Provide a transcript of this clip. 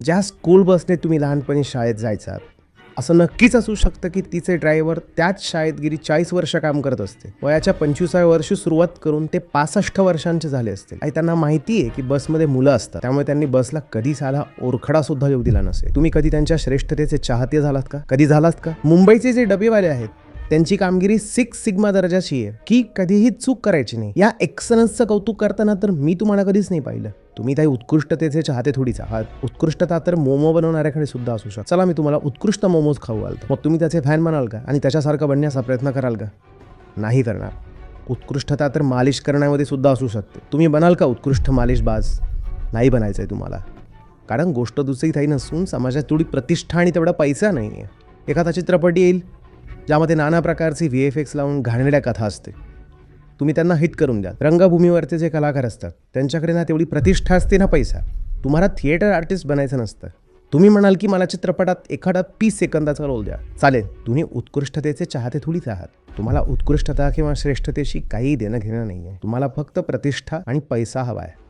ज्या स्कूल बसने तुम्ही लहानपणी शाळेत जायचात, असं नक्कीच असू शकतं की तिचे ड्रायव्हर त्याच शाळेत गेली 40 वर्ष काम करत असते. वयाच्या 25व्या वर्षी सुरुवात करून ते 65 वर्षांचे झाले असतील आणि त्यांना माहिती आहे की बसमध्ये मुलं असतात, त्यामुळे त्यांनी बसला कधी साधा ओरखडा सुद्धा येऊ दिला नसेल. तुम्ही कधी त्यांच्या श्रेष्ठतेचे चाहते झालात का? कधी झालात का? मुंबईचे जे डबेवाले आहेत त्यांची कामगिरी 6 सिग्मा दर्जाची आहे की कधीही चूक करायची नाही. या एक्सलन्सचं कौतुक करताना तर मी तुम्हाला कधीच नाही पाहिलं. तुम्ही काही उत्कृष्टतेचे चाहते थोडीच आहात. उत्कृष्टता तर मोमो बनवणाऱ्याकडे सुद्धा असू शकते. चला मी तुम्हाला उत्कृष्ट मोमोज खाऊ घालतो, मग तुम्ही त्याचे फॅन बनाल का आणि त्याच्यासारखं बनण्याचा प्रयत्न कराल का? नाही करणार. उत्कृष्टता तर मालिश करण्यामध्ये सुद्धा असू शकते. तुम्ही बनाल का उत्कृष्ट मालिशबाज? नाही बनायचं आहे तुम्हाला, कारण गोष्ट दुसरी काही नसून समाजात तेवढी प्रतिष्ठा आणि तेवढा पैसा नाही आहे. एखादा चित्रपट येईल ज्यामध्ये नाना प्रकारची VFX लावून घाणेरड्या कथा असते, तुम्ही त्यांना हिट करून द्या. रंगभूमीवरचे जे कलाकार असतात त्यांच्याकडे ना तेवढी प्रतिष्ठा असते ना पैसा. तुम्हाला थिएटर आर्टिस्ट बनायचं नसतं. तुम्ही म्हणाल की मला चित्रपटात एखादा 30 सेकंदाचा रोल द्या, चालेल. तुम्ही उत्कृष्टतेचे चाहते थोडीच आहात. तुम्हाला उत्कृष्टता किंवा श्रेष्ठतेशी काही देणं घेणं नाही आहे. तुम्हाला फक्त प्रतिष्ठा आणि पैसा हवा आहे.